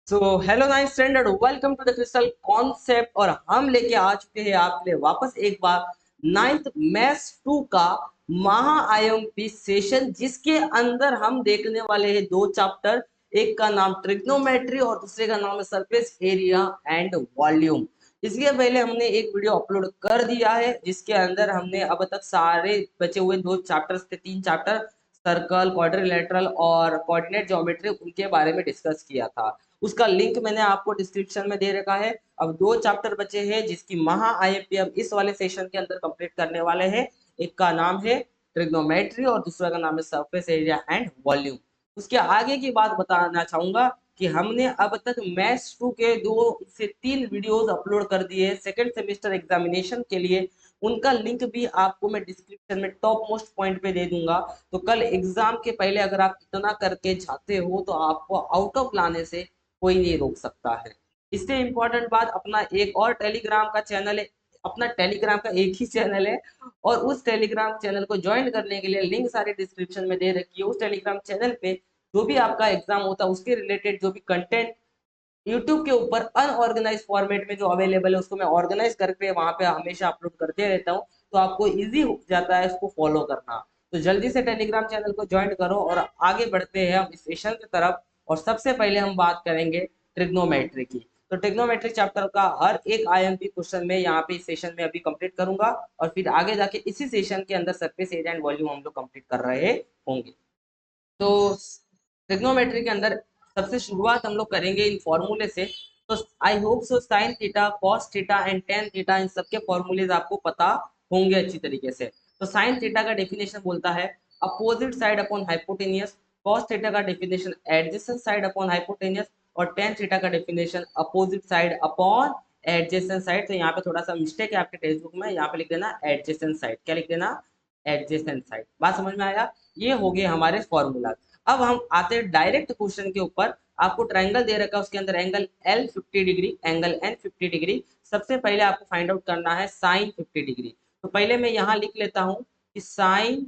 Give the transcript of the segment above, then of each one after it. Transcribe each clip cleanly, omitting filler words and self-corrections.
So hello nice standard welcome to the crystal concept. और हम लेके आ चुके हैं आपके लिए वापस एक बार नाइन्थ मैथ्स 2 का महा आईएमपी सेशन, जिसके अंदर हम देखने वाले हैं दो चैप्टर। एक का नाम ट्रिग्नोमेट्री और दूसरे का नाम है सरफेस एरिया एंड वॉल्यूम। इसके पहले हमने एक वीडियो अपलोड कर दिया है जिसके अंदर हमने अब तक सारे बचे हुए दो चैप्टर्स थे, तीन चैप्टर, सर्कल, क्वाड्रिलेटरल और कोऑर्डिनेट ज्योमेट्री, उनके बारे में डिस्कस किया था। उसका लिंक मैंने आपको डिस्क्रिप्शन में दे रखा है। अब दो चैप्टर बचे हैं जिसकी महा आईएमपी अब इस वाले सेशन के अंदर कंप्लीट करने वाले हैं। एक का नाम है ट्रिग्नोमेट्री और दूसरा का नाम है सरफेस एरिया एंड वॉल्यूम। उसके आगे की बात बताना चाहूंगा कि हमने अब तक मैथ्स 2 के 2 से 3 वीडियोस अपलोड कर दिए सेकंड सेमेस्टर एग्जामिनेशन के लिए। उनका लिंक भी आपको मैं डिस्क्रिप्शन में टॉप मोस्ट पॉइंट पे दे दूंगा। तो कल एग्जाम के पहले अगर आप इतना करके जाते हो तो आपको आउट ऑफ लाने से कोई नहीं रोक सकता है। इससे इंपॉर्टेंट बात, अपना एक और टेलीग्राम का चैनल है। अपना टेलीग्राम का एक ही चैनल है और उस टेलीग्राम चैनल को ज्वाइन करने के लिए लिंक सारे डिस्क्रिप्शन में दे रखी है। उस टेलीग्राम चैनल पे जो भी आपका एग्जाम होता है उसके रिलेटेड जो भी कंटेंट यूट्यूब के ऊपर अनऑर्गेनाइज फॉर्मेट में जो अवेलेबल है उसको मैं ऑर्गेनाइज करके वहां पे हमेशा अपलोड करते रहता हूँ। तो आपको इजी हो जाता है इसको फॉलो करना। तो जल्दी से टेलीग्राम चैनल को ज्वाइन करो और आगे बढ़ते हैं हम इस सेशन की तरफ। और सबसे पहले हम बात करेंगे ट्रिग्नोमेट्री की। तो ट्रिग्नोमेट्री चैप्टर का हर एक आईएमपी क्वेश्चन में यहाँ पे इस सेशन में अभी कंप्लीट करूंगा और फिर आगे जाके इसी सेशन के अंदर सरफेस एरिया एंड वॉल्यूम हम लोग कंप्लीट कर रहे होंगे। तो ट्रिग्नोमेट्री के अंदर सबसे शुरुआत हम लोग करेंगे इन फॉर्मूले से। तो I hope so sine theta, cos theta and tan theta, इन सबके फॉर्मूलेज आपको पता होंगे अच्छी तरीके से। तो साइन थीटा का डेफिनेशन बोलता है opposite side upon hypotenuse. Cos theta का definition adjacent side upon hypotenuse. और टेन थीटा का definition opposite side upon adjacent side. तो यहाँ पे थोड़ा सा मिस्टेक है आपके टेक्स्ट बुक में, यहाँ पे लिख देना एडजेसेंट साइड। क्या लिख देना? Adjacent side. बात समझ में आया? ये हो गए हमारे फॉर्मूला। अब हम आते हैं डायरेक्ट क्वेश्चन के ऊपर। आपको ट्रायंगल दे रखा है, उसके अंदर angle L 50 degree, angle N 50 degree. सबसे पहले आपको फाइंड आउट करना है साइन 50 डिग्री। तो पहले मैं यहाँ लिख लेता हूँ कि साइन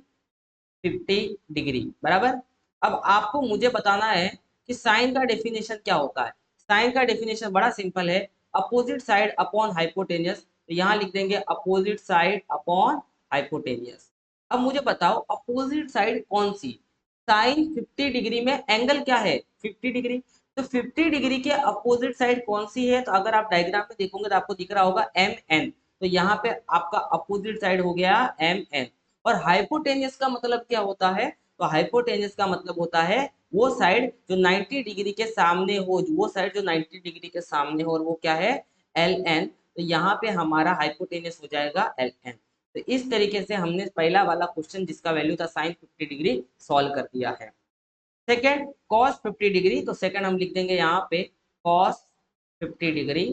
50 डिग्री बराबर। अब आपको मुझे बताना है कि साइन का डेफिनेशन क्या होता है। साइन का डेफिनेशन बड़ा सिंपल है, अपोजिट साइड अपॉन हाइपोटेनियस। तो यहाँ लिख देंगे अपोजिट साइड अपॉन हाइपोटेनियस। अब मुझे बताओ अपोजिट साइड कौन सी? साइन 50 डिग्री में एंगल क्या है? 50 डिग्री। तो 50 डिग्री के अपोजिट साइड कौन सी है? तो अगर आप डायग्राम में देखोगे तो आपको दिख रहा होगा एम एन। तो यहाँ पे आपका अपोजिट साइड हो गया एम एन। और हाइपोटेनियस का मतलब क्या होता है? तो हाइपोटेनियस का मतलब होता है वो साइड जो 90 डिग्री के सामने हो, वो साइड जो 90 डिग्री के सामने हो, और वो क्या है? L N. तो यहाँ पे हमारा हाइपोटेनियस हो जाएगा एल एन। तो इस तरीके से हमने पहला वाला क्वेश्चन जिसका वैल्यू था साइन 50 डिग्री सॉल्व कर दिया है। Second cos 50 degree. तो सेकेंड हम लिख देंगे यहाँ पे कॉस 50 डिग्री।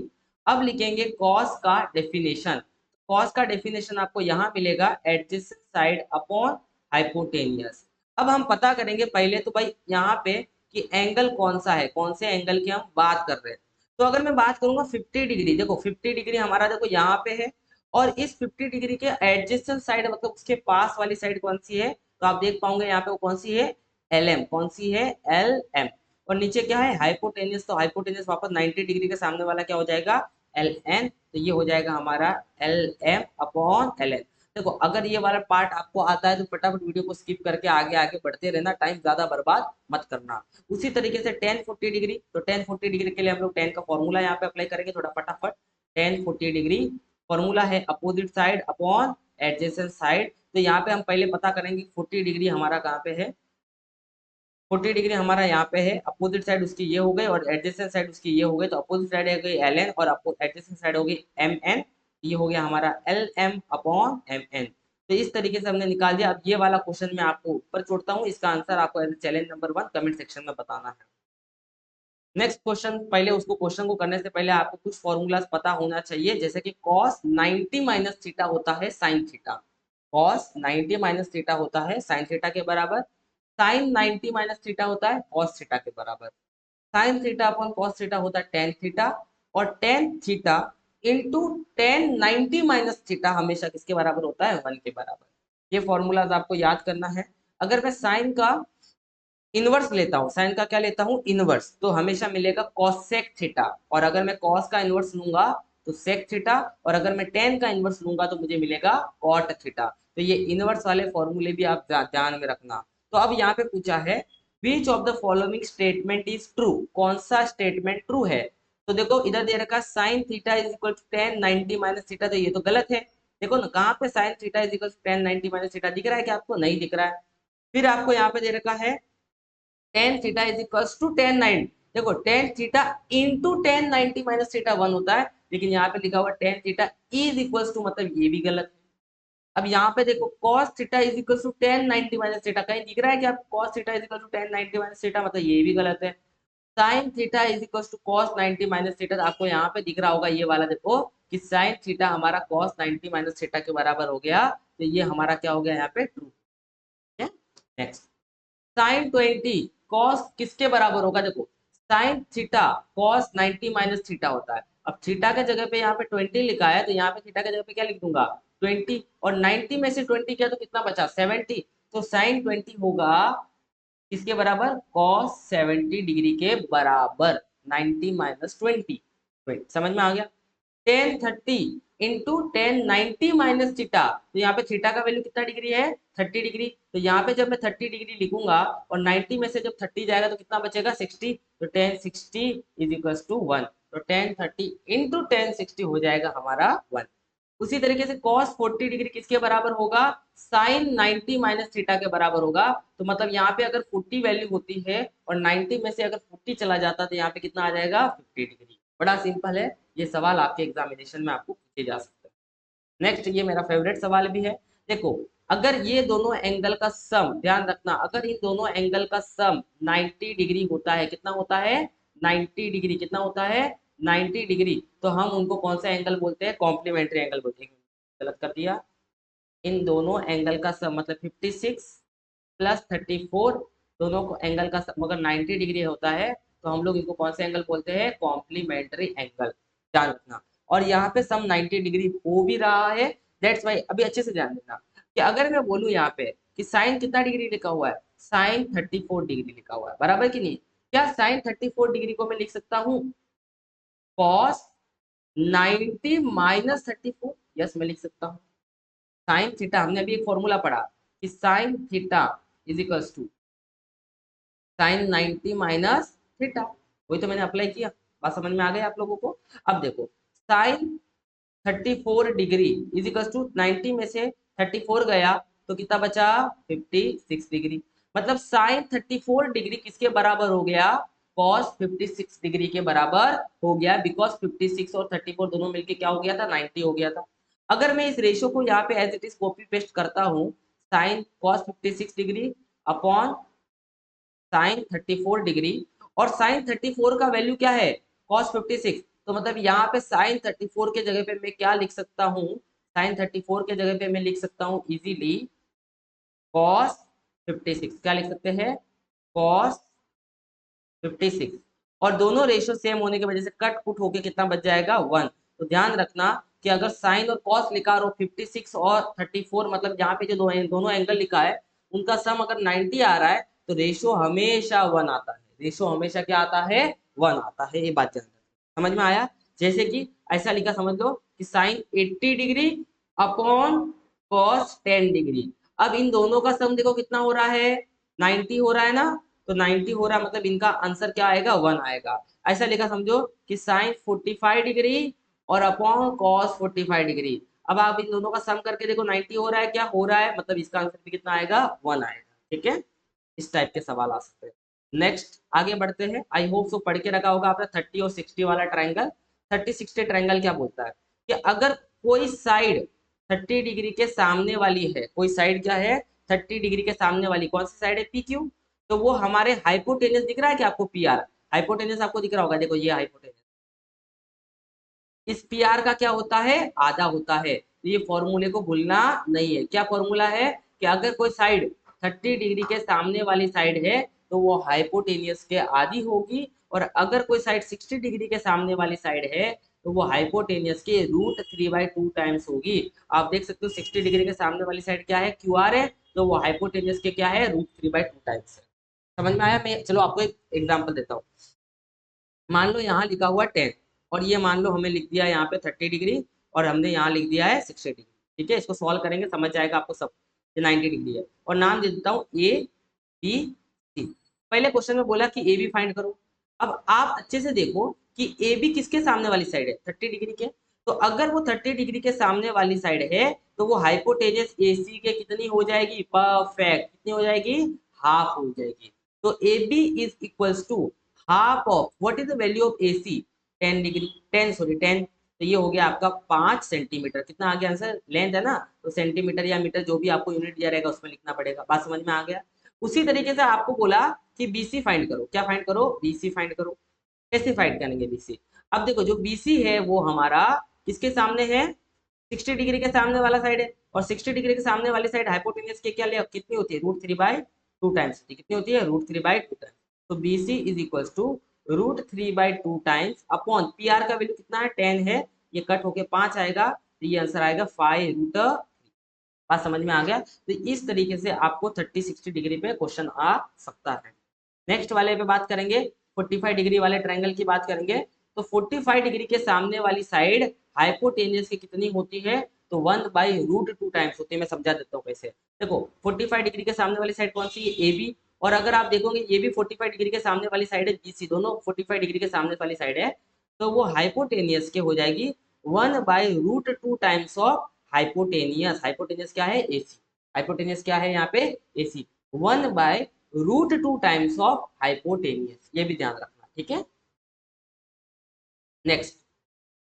अब लिखेंगे कॉस का डेफिनेशन। कॉस का डेफिनेशन आपको यहाँ मिलेगा एडजेसेंट साइड अपॉन हाइपोटेनियस। अब हम पता करेंगे पहले तो भाई यहाँ पे कि एंगल कौन सा है, कौन से एंगल की हम बात कर रहे हैं। तो अगर मैं बात करूंगा 50 डिग्री, देखो 50 डिग्री हमारा देखो यहाँ पे है। और इस 50 डिग्री के एडजेसेंट साइड मतलब उसके पास वाली साइड कौन सी है? तो आप देख पाओगे यहाँ पे वो कौन सी है? L M. कौन सी है? L M. और नीचे क्या है? हाइपोटेनियस। तो हाइपोटेनियस वापस 90 डिग्री के सामने वाला क्या हो जाएगा? L N. तो ये हो जाएगा हमारा L M upon L N. देखो अगर ये वाला पार्ट आपको आता है तो फटाफट वीडियो को स्किप करके आगे आगे बढ़ते रहना, टाइम ज्यादा बर्बाद मत करना। उसी तरीके से टेन 40 डिग्री। तो टेन 40 डिग्री के लिए हम लोग टेन का फॉर्मूला यहाँ पे अप्लाई करेंगे थोड़ा फटाफट। टेन 40 डिग्री फॉर्मूला है opposite side upon adjacent side. तो यहाँ पे हम पहले पता करेंगे 40 डिग्री हमारा कहाँ पे है। 40 डिग्री हमारा यहाँ पे है, अपोजिट साइड उसकी ये हो गई और एडजेसेंट साइड उसकी ये हो गई। तो अपोजिट साइड हो गई एल एन और एडजेसेंट साइड हो गई एम एन। ये हो गया हमारा L M upon M N. तो इस तरीके से हमने निकाल दिया। अब ये वाला क्वेश्चन मैं आपको ऊपर छोड़ता हूँ, इसका आंसर आपको as challenge number 1 comment section में बताना है। नेक्स्ट क्वेश्चन, पहले उसको क्वेश्चन को करने से पहले आपको कुछ फॉर्मूलाज पता होना चाहिए, जैसे कि cos 90 माइनस थीटा होता है sin theta. cos 90 minus theta होता है sin थीटा के बराबर। sin 90 माइनस थीटा होता है cos थीटा के बराबर। sin theta upon cos theta होता है tan थीटा। और tan theta into tan 90 minus theta हमेशा किसके बराबर होता है? 1 के बराबर। ये फॉर्मूलाज आपको याद करना है। अगर मैं साइन का इनवर्स लेता हूँ, साइन का क्या लेता हूँ, इनवर्स, तो हमेशा मिलेगा कॉसेक थीटा। और अगर मैं कॉस का इनवर्स लूंगा तो सेक थीटा, और अगर मैं टेन का इनवर्स लूंगा तो मुझे मिलेगा कॉट थीटा। तो ये इनवर्स वाले फॉर्मूले भी आप ध्यान में रखना। तो अब यहाँ पे पूछा है which of the following statement is true, कौन सा स्टेटमेंट ट्रू है। तो देखो इधर दे रखा sine theta is equal to tan 90 minus theta, तो ये तो गलत है। देखो ना कहाँ पे sine theta is equal to tan 90 minus theta दिख रहा है, क्या आपको नहीं दिख रहा है। फिर आपको यहाँ पे दे रखा है tan theta is equals to tan ninety, देखो tan theta into tan 90 minus theta 1 होता है, लेकिन यहाँ पे लिखा हुआ tan theta is equals to, मतलब ये भी गलत है। अब यहाँ पे देखो cos theta is equal to tan 90 minus theta, कहीं दिख रहा है कि आप cos theta is equal to tan 90 minus theta, मतलब ये भी गलत है। sin theta is equal to cos 90 minus theta, आपको यहाँ पे दिख रहा होगा ये वाला, देखो कि sin थीटा हमारा cos 90 माइनस थीटा के बराबर हो गया, तो ये हमारा क्या हो गया यहाँ पे ट्रू है। नेक्स्ट साइन 20 कॉस किसके बराबर होगा, देखो sign theta cos 90 minus theta होता है। अब थीटा के जगह पे यहाँ पे 20 लिखा है, तो यहाँ पे थीटा के जगह पे क्या लिख दूंगा 20, और 90 में से 20 किया तो कितना बचा 70, तो साइन 20 होगा किसके बराबर, कॉस 70 डिग्री के बराबर, 90 माइनस 20। समझ में आ गया। Ten 30 into tan 90 minus theta, तो यहाँ पे थीटा का वैल्यू कितना डिग्री है 30 डिग्री, तो यहाँ पे जब मैं 30 डिग्री लिखूंगा और 90 में से जब 30 जाएगा तो कितना बचेगा 60, तो टेन 60 इज इक्वल टू 1, तो टेन 30 इंटू टेन 60 हो जाएगा हमारा 1। उसी तरीके से cos 40 डिग्री किसके बराबर होगा, साइन 90 माइनस थीटा के बराबर होगा। तो मतलब यहाँ पे अगर 40 वैल्यू होती है और 90 में से अगर 40 चला जाता तो यहाँ पे कितना आ जाएगा 50 डिग्री। बड़ा सिंपल है, ये सवाल आपके एग्जामिनेशन में आपको पूछे जा सकते हैं। नेक्स्ट ये मेरा फेवरेट सवाल भी है। देखो अगर ये दोनों एंगल का सम, ध्यान रखना, अगर इन दोनों एंगल का सम 90 डिग्री होता है, कितना होता है 90 डिग्री, कितना होता है 90 डिग्री, तो हम उनको कौन सा एंगल बोलते हैं, कॉम्प्लीमेंट्री एंगल बोलते हैं। गलत कर दिया, इन दोनों एंगल का सम मतलब 56 प्लस 34, दोनों को एंगल का सम अगर 90 डिग्री होता है तो हम लोग इनको कौन सा एंगल बोलते हैं, कॉम्प्लीमेंट्री एंगल। ध्यान रखना, और यहाँ पे सम 90 डिग्री हो भी रहा है, दैट्स वाई अभी अच्छे से ध्यान देना कि अगर मैं बोलूँ यहाँ पे कि साइन कितना डिग्री लिखा हुआ है, साइन 34 डिग्री लिखा हुआ है, बराबर कि नहीं, क्या साइन 34 डिग्री को मैं लिख सकता हूँ कॉस 90 माइनस 34, यस मैं लिख सकता हूँ। साइन थीटा हमने अभी एक फॉर्मूला पढ़ा कि sine theta is equals to sine 90 minus theta, वही तो मैंने अप्लाई किया। बात समझ में आ गई आप लोगों को। अब देखो sine 34 degree is equals to 90 में से 34 गया तो कितना बचा 56 डिग्री, मतलब साइन 34 डिग्री किसके बराबर हो गया, कॉस 56 डिग्री के बराबर हो गया, बिकॉज 56 और 34 दोनों मिलके क्या हो गया था 90 हो गया था। अगर मैं इस रेशो को यहाँ पे as it is copy paste करता हूँ, sine cos 56 degree upon sine 34 degree, और साइन 34 का वैल्यू क्या है cos 56, तो मतलब यहाँ पे साइन 34 के जगह पे मैं क्या लिख सकता हूँ, साइन 34 के जगह पे मैं लिख सकता हूँ इजीली cos 56, क्या लिख सकते हैं cos 56, और दोनों रेशियो सेम होने की वजह से कट कुट होके कितना बच जाएगा 1। तो ध्यान रखना कि अगर साइन और कॉस लिखा और 56 और 34, मतलब यहाँ पे जो दोनों एंगल लिखा है उनका सम अगर 90 आ रहा है तो रेशियो हमेशा 1 आता है, रेशियो हमेशा क्या आता है 1 आता है, ये बात ध्यान रखना। समझ में आया, जैसे कि ऐसा लिखा समझ लो कि sine 80 degree upon cos 10 degree, अब इन दोनों का सम देखो कितना हो रहा है 90 हो रहा है ना, तो 90 हो रहा है मतलब इनका आंसर क्या आएगा 1 आएगा। ऐसा लिखा समझो कि साइन 45 डिग्री और अपॉन कॉस 45 डिग्री, अब आप इन दोनों का सम करके देखो 90 हो रहा है, क्या हो रहा है, मतलब इसका आंसर भी कितना आएगा 1 आएगा। ठीक है, इस टाइप के सवाल आ सकते हैं। नेक्स्ट आगे बढ़ते हैं, आई होप सो पढ़ के रखा होगा आपने 30 और 60 वाला ट्रायंगल। 30-60 ट्रायंगल क्या बोलता है कि अगर कोई साइड 30 डिग्री के सामने वाली है, कोई साइड क्या है 30 डिग्री के सामने वाली, कौन सी साइड है पी क्यू, तो वो हमारे हाइपोटेनस दिख रहा है कि आपको पी आर, हाइपोटेनस आपको दिख रहा होगा, देखो ये हाइपोटेनस, इस पी आर का क्या होता है आधा होता है, तो ये फॉर्मूले को भूलना नहीं है। क्या फॉर्मूला है कि अगर कोई साइड 30 डिग्री के सामने वाली साइड है तो वो हाइपोटेनियस के आधी होगी, और अगर कोई साइड 60 डिग्री के सामने वाली साइड है तो वो हाइपोटेनियस के √3/2 टाइम्स होगी। आप देख सकते हो 60 डिग्री के सामने वाली साइड क्या है क्यू आर है, तो वो हाइपोटेनियस के क्या है √3/2 टाइम्स है। समझ में आया? मैं चलो आपको एक एग्जांपल देता हूँ। मान लो यहाँ लिखा हुआ 10 और ये मान लो हमें लिख दिया यहाँ पे 30 डिग्री और हमने यहाँ लिख दिया है 60 डिग्री। ठीक है, इसको सॉल्व करेंगे समझ जाएगा आपको सब। ये 90 डिग्री है और नाम दे देता हूँ ए बी सी। पहले क्वेश्चन में बोला कि ए बी फाइंड करो। अब आप अच्छे से देखो कि ए बी किसके सामने वाली साइड है, 30 डिग्री के। तो अगर वो 30 डिग्री के सामने वाली साइड है तो वो हाइपोटेनस ए सी के कितनी हो जाएगी, परफेक्ट कितनी हो जाएगी, हाफ हो जाएगी। तो A B is equals to half of what is the value of AC, 10 degree, 10 sorry 10। तो ये हो गया आपका 5 सेंटीमीटर। कितना आ गया आंसर, लेंथ है ना, तो सेंटीमीटर या मीटर जो भी आपको यूनिट दिया रहेगा उसमें लिखना पड़ेगा। बात समझ में आ गया? उसी तरीके से आपको बोला कि BC फाइंड करो। क्या फाइंड करो, BC फाइंड करो। कैसे फाइंड करेंगे BC? अब देखो जो BC है वो हमारा किसके सामने है, 60 डिग्री के सामने वाला साइड है। और 60 डिग्री के सामने वाली साइड हाइपोटेनस के क्या ले कितनी होती है, √3/2 टाइम्स होती है। कितनी होती है, √3/2 टाइम्स। तो BC is equal to √3/2 times upon PR का वैल्यू कितना है, 10 है, ये कट होके 5 आएगा, तो ये आंसर आएगा 5√3। बात समझ में आ गया? तो इस तरीके से आपको 30-60 डिग्री पे क्वेश्चन आ सकता है। नेक्स्ट वाले पे बात करेंगे, 45 डिग्री वाले ट्रायंगल की बात करेंगे। तो 45 डिग्री के सामने वाली साइड हाइपोटेन्यूज की कितनी होती है, तो 1/√2 टाइम्स होती है। मैं समझा देता हूँ कैसे। देखो 45 डिग्री के सामने वाली साइड कौन सी है, ए बी। और अगर आप देखोगे ये भी 45 डिग्री के सामने वाली साइड है BC, दोनों 45 डिग्री के सामने वाली साइड है। तो वो हाइपोटेनियस के हो जाएगी 1/√2 टाइम्स ऑफ हाइपोटेनियस। हाइपोटेनियस क्या है, AC। हाइपोटेनियस क्या है यहाँ पे, AC। 1/√2 टाइम्स ऑफ हाइपोटेनियस, ये भी ध्यान रखना, ठीक है। नेक्स्ट,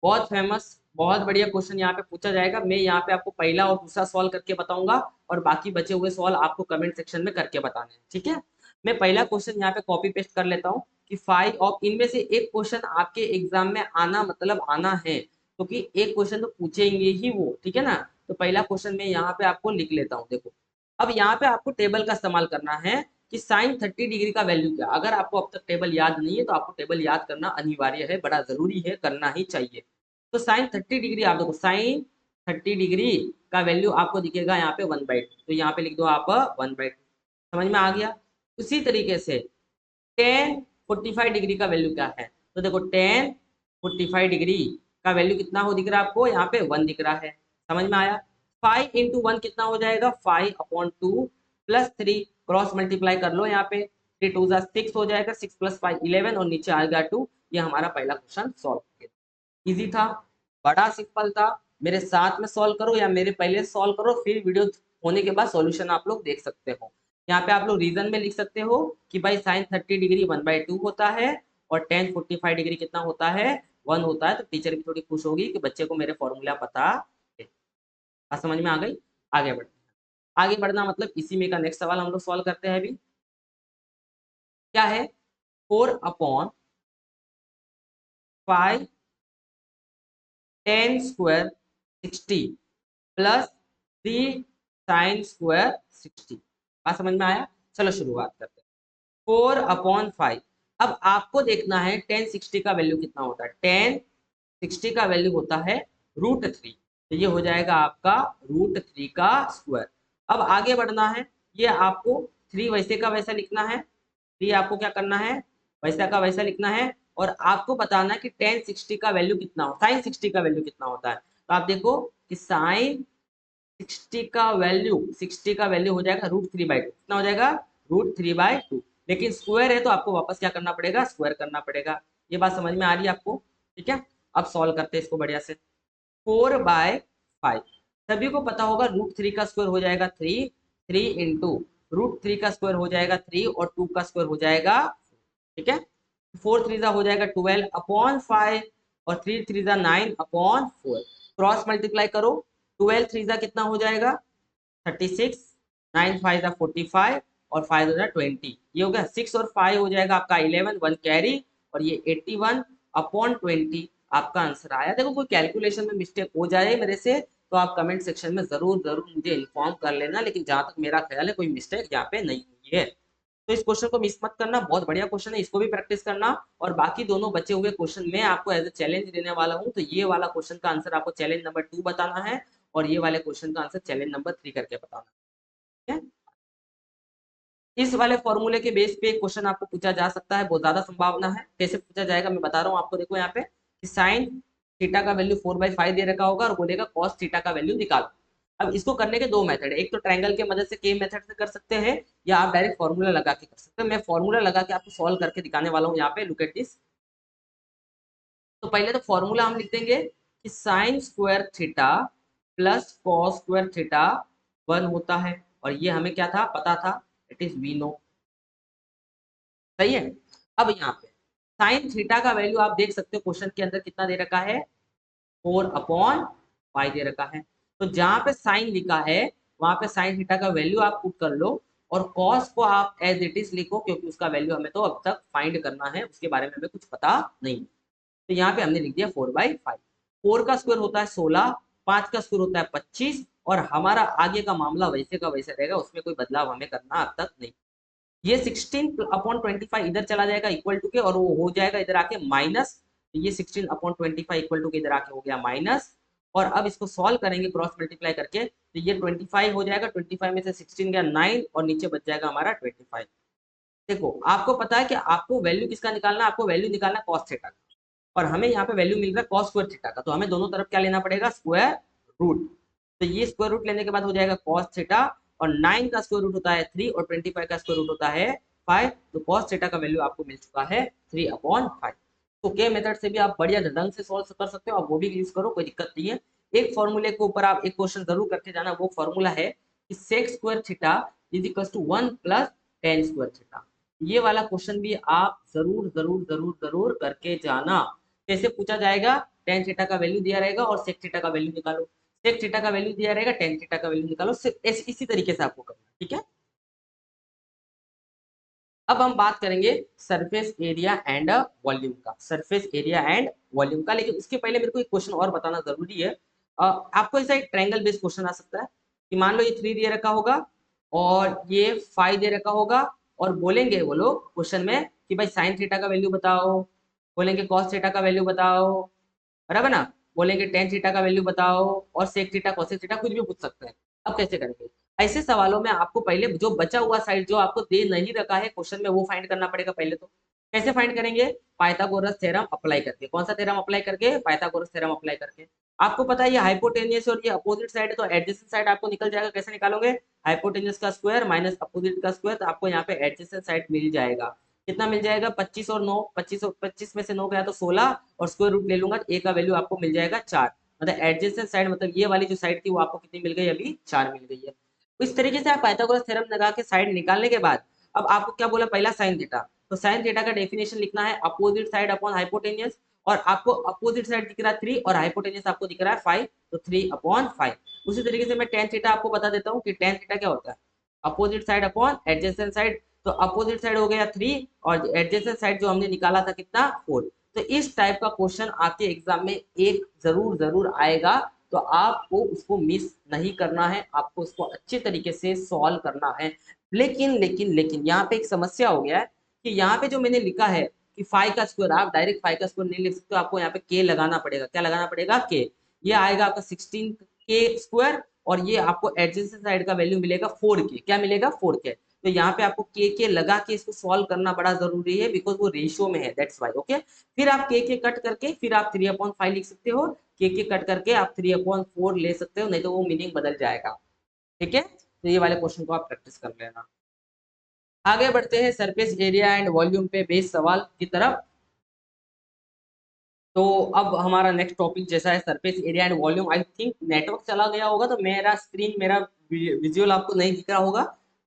बहुत फेमस, बहुत बढ़िया क्वेश्चन यहाँ पे पूछा जाएगा। मैं यहाँ पे आपको पहला और दूसरा सॉल्व करके बताऊंगा और बाकी बचे हुए सॉल्व आपको कमेंट सेक्शन में करके बताने हैं, ठीक है। मैं पहला क्वेश्चन यहाँ पे कॉपी पेस्ट कर लेता हूँ कि 5 ऑफ, इनमें से एक क्वेश्चन आपके एग्जाम में आना मतलब आना है, क्योंकि एक क्वेश्चन तो पूछेंगे ही वो, ठीक है ना। तो पहला क्वेश्चन मैं यहाँ पे आपको लिख लेता हूँ। देखो अब यहाँ पे आपको टेबल का इस्तेमाल करना है कि साइन 30 डिग्री का वैल्यू क्या। अगर आपको अब तक टेबल याद नहीं है तो आपको टेबल याद करना अनिवार्य है, बड़ा जरूरी है, करना ही चाहिए। तो साइन 30 डिग्री, आप देखो साइन 30 डिग्री का वैल्यू आपको दिखेगा यहाँ पे 1/2, तो यहाँ पे लिख दो आप 1/2। समझ में आ गया? उसी तरीके से टेन 45 डिग्री का वैल्यू क्या है, तो देखो टेन 45 डिग्री का वैल्यू कितना हो दिख रहा है आपको, यहाँ पे 1 दिख रहा है। समझ में आया? 5 × 1 कितना हो जाएगा, 5/2 प्लस 3, क्रॉस मल्टीप्लाई कर लो यहाँ पे, 3 × 2 = 6 हो जाएगा, 6 + 5 11 और नीचे आएगा 2। ये हमारा पहला क्वेश्चन सॉल्व हो गया। इजी था, बड़ा सिंपल था। मेरे साथ में सॉल्व करो या मेरे पहले सॉल्व करो, फिर वीडियो होने के बाद सॉल्यूशन आप लोग देख सकते हो। यहाँ पे आप लोग रीजन में लिख सकते हो कि भाई साइन 30 डिग्री 1/2 होता है और टेन 45 डिग्री कितना होता है, 1 होता है। तो टीचर भी थोड़ी खुश होगी कि बच्चे को मेरे फॉर्मूला पता है। बात समझ में आ गई? आगे बढ़ते हैं। आगे बढ़ना मतलब इसी में का नेक्स्ट सवाल हम लोग सॉल्व करते हैं अभी। क्या है, 4/5 10 स्क्वायर 60 प्लस 3 साइन स्क्वायर 60। बात समझ में आया? चलो शुरुआत करते हैं। 4/5, अब आपको देखना है 10 60 का वैल्यू कितना होता है। 10 60 का वैल्यू होता है √3, तो ये हो जाएगा आपका √3 का स्क्वायर। अब आगे बढ़ना है, ये आपको 3 वैसे का वैसा लिखना है। 3 आपको क्या करना है, वैसा का वैसा लिखना है। और आपको बताना है कि 10 60 का वैल्यू कितना हो, साइन 60 का वैल्यू कितना होता है। तो आप देखो कि साइन 60 का वैल्यू हो जाएगा √3/2। कितना हो जाएगा, √3/2। लेकिन स्क्वायर है तो आपको वापस क्या करना पड़ेगा, स्क्वायर करना पड़ेगा। ये बात समझ में आ रही है आपको? ठीक है, अब सॉल्व करते हैं इसको बढ़िया से। 4/5, सभी को पता होगा √3 का स्क्वायर हो जाएगा 3, 3 इंटू √3 का स्क्वायर हो जाएगा 3 और 2 का स्क्वायर हो जाएगा, ठीक है। 4 3 होजा 12/5 और 3 3 9/4। क्रॉस मल्टीप्लाई करो, 12 3 कितना हो जाएगा 36, 9 5 45 और 5 हो जाएगा 20। ये हो गया 6 और 5 हो जाएगा आपका 11, 1 कैरी और ये 81/20 आपका आंसर आया। देखो कोई कैलकुलेशन में मिस्टेक हो जाए मेरे से तो आप कमेंट सेक्शन में जरूर जरूर मुझे इन्फॉर्म कर लेना, लेकिन जहां तक मेरा ख्याल है कोई मिस्टेक यहाँ पे नहीं हुई है। तो इस क्वेश्चन को मिस मत करना, बहुत बढ़िया क्वेश्चन है, इसको भी प्रैक्टिस करना। और बाकी दोनों बचे हुए क्वेश्चन मैं आपको एज ए चैलेंज देने वाला हूँ। तो ये वाला क्वेश्चन का आंसर आपको चैलेंज नंबर 2 बताना है और ये वाले क्वेश्चन का आंसर चैलेंज नंबर 3 करके बताना है। इस वाले फॉर्मूले के बेस पे क्वेश्चन आपको पूछा जा सकता है, बहुत ज्यादा संभावना है। कैसे पूछा जाएगा मैं बता रहा हूँ आपको। देखो यहाँ पे कि साइन थीटा का वैल्यू 4/5 दे रखा होगा और बोलेगा कॉस थीटा का वैल्यू निकालो। अब इसको करने के दो मेथड है, एक तो ट्रायंगल के मदद से के मेथड से कर सकते हैं या आप डायरेक्ट फॉर्मूला लगा के कर सकते हैं। मैं फॉर्मूला लगा के आपको सॉल्व करके दिखाने वाला हूँ। यहाँ पे लुक एट दिस। तो पहले तो फॉर्मूला हम लिख देंगे कि sine square theta plus cos square theta 1 होता है, और ये हमें क्या था पता था, इट इज वी नो। सही है। अब यहाँ पे साइन थीटा का वैल्यू आप देख सकते हो क्वेश्चन के अंदर कितना दे रखा है, 4/5 दे रखा है। तो जहां पे साइन लिखा है वहां पे साइन थीटा का वैल्यू आप पुट कर लो, और कॉस को आप एज इट इज लिखो, क्योंकि उसका वैल्यू हमें तो अब तक फाइंड करना है, उसके बारे में हमें कुछ पता नहीं। तो यहाँ पे हमने लिख दिया 4/5। 4 का स्क्वायर होता है 16, 5 का स्क्वायर होता है 25, और हमारा आगे का मामला वैसे का वैसे रहेगा, उसमें कोई बदलाव हमें करना अब तक नहीं। ये 16/25 इधर चला जाएगा इक्वल टू के, और वो हो जाएगा इधर आके माइनस। ये 16/25 इक्वल टू के इधर आके हो गया माइनस। और अब इसको सॉल्व करेंगे क्रॉस मल्टीप्लाई करके, तो ये 25 हो जाएगा, 25 में से 16 गया 9, और नीचे बच जाएगा हमारा 25। देखो आपको पता है कि आपको वैल्यू किसका निकालना है, आपको वैल्यू निकालना है कॉस थीटा का, और हमें यहाँ पे वैल्यू मिल रहा है कॉस स्क्वायर थीटा का, तो हमें दोनों तरफ क्या लेना पड़ेगा, स्क्वायर रूट। तो ये स्क्वायर रूट लेने के बाद हो जाएगा कॉस थीटा, और 9 का स्क्वायर रूट होता है 3, और 25 का स्क्वायर रूट होता है 5। तो कॉस थीटा का वैल्यू आपको मिल चुका है 3/5। तो के मेथड से भी आप बढ़िया ढंग से सॉल्व कर सकते हो, आप वो भी यूज करो, कोई दिक्कत नहीं है। एक फॉर्मूले के ऊपर आप एक क्वेश्चन जरूर करके जाना, वो फॉर्मूला है कि sec square theta is equal to 1 plus tan square theta. ये वाला क्वेश्चन भी आप जरूर जरूर जरूर जरूर करके जाना। कैसे पूछा जाएगा, टेन थीटा का वैल्यू दिया रहेगा और सेक थीटा का वैल्यू निकालो, सेक थीटा का वैल्यू दिया रहेगा, टेन थीटा का वैल्यू निकालो, इसी तरीके से आपको करना, ठीक है। अब हम बात करेंगे सरफेस एरिया एंड वॉल्यूम का, सरफेस एरिया एंड वॉल्यूम का। लेकिन उसके पहले मेरे को एक क्वेश्चन और बताना जरूरी है। आपको ऐसा एक ट्रायंगल बेस्ड क्वेश्चन आ सकता है कि मान लो ये 3 दे रखा होगा और ये 5 दे रखा होगा, और बोलेंगे वो लोग क्वेश्चन में कि भाई साइन थीटा का वैल्यू बताओ, बोलेंगे कॉस थीटा का वैल्यू बताओ, बराबर ना, बोलेंगे टेन थीटा का वैल्यू बताओ, और सेक थीटा कोसेक थीटा कुछ भी पूछ सकते हैं। अब कैसे करेंगे ऐसे सवालों में, आपको पहले जो बचा हुआ साइड जो आपको दे नहीं रखा है क्वेश्चन में, वो फाइंड करना पड़ेगा पहले तो। कैसे फाइंड करेंगे, पाइथागोरस थ्योरम अप्लाई करके। कौन सा थ्योरम अप्लाई करके, पाइथागोरस थ्योरम अप्लाई करके। आपको पता है ये हाइपोटेनियस और ये अपोजिट साइड है, तो एडजेसेंट साइड आपको निकल जाएगा। कैसे निकालोगे, हाइपोटेनियस का स्क्वायर माइनस अपोजिट का स्क्वायर, तो आपको यहाँ पे एडजेसेंट साइड मिल जाएगा। कितना मिल जाएगा, 25 और 9, 25 और 25 में से 9 गया तो 16, और स्क्वायर रूट ले लूंगा तो ए का वैल्यू आपको मिल जाएगा 4। मतलब एडजेसेंट साइड मतलब ये वाली जो साइड थी वो आपको कितनी मिल गई, अभी 4 मिल गई है। इस तरीके से आप पाइथागोरस थ्योरम लगा के साइड निकालने के बाद, अब आपको क्या बोला, पहला साइन थीटा, तो साइन थीटा का डेफिनेशन लिखना है अपोजिट साइड अपॉन हाइपोटेनियस, और आपको अपोजिट साइड दिख रहा है 3 और हाइपोटेनियस आपको दिख रहा है 5, तो 3/5। उसी तरीके से मैं टेन थीटा आपको बता देता हूँ कि टेन थीटा क्या होता है, opposite side upon adjacent side. तो अपोजिट साइड हो गया 3, और एडजेसेंट साइड जो हमने निकाला था कितना, 4। तो इस टाइप का क्वेश्चन आपके एग्जाम में एक जरूर जरूर आएगा, तो आपको उसको मिस नहीं करना है, आपको उसको अच्छे तरीके से सॉल्व करना है। लेकिन यहाँ पे एक समस्या हो गया है कि यहाँ पे जो मैंने लिखा है कि 5 का स्क्वायर, आप डायरेक्ट 5 का स्क्वायर नहीं लिख सकते, आपको यहाँ पे के लगाना पड़ेगा। क्या लगाना पड़ेगा, के। ये आएगा आपका 16 के स्क्वायर, और ये आपको एडजेसेंट साइड का वैल्यू मिलेगा 4 के। क्या मिलेगा, 4 के। तो यहाँ पे आपको के लगा के इसको सॉल्व करना बड़ा जरूरी है, बिकॉज वो रेशियो में है, दैट्स वाई। ओके, फिर आप के कट करके फिर आप 3/5 लिख सकते हो, के कट करके आप 3/4 ले सकते हो, नहीं तो वो मीनिंग बदल जाएगा। ठीक है, तो ये वाले क्वेश्चन को आप प्रैक्टिस कर लेना। आगे बढ़ते हैं सरफेस एरिया एंड वॉल्यूम पे बेस्ड सवाल की तरफ। तो अब हमारा नेक्स्ट टॉपिक जैसा है surface area and volume. I think network चला गया होगा, तो मेरा स्क्रीन, मेरा विजुअल आपको नहीं दिख रहा होगा,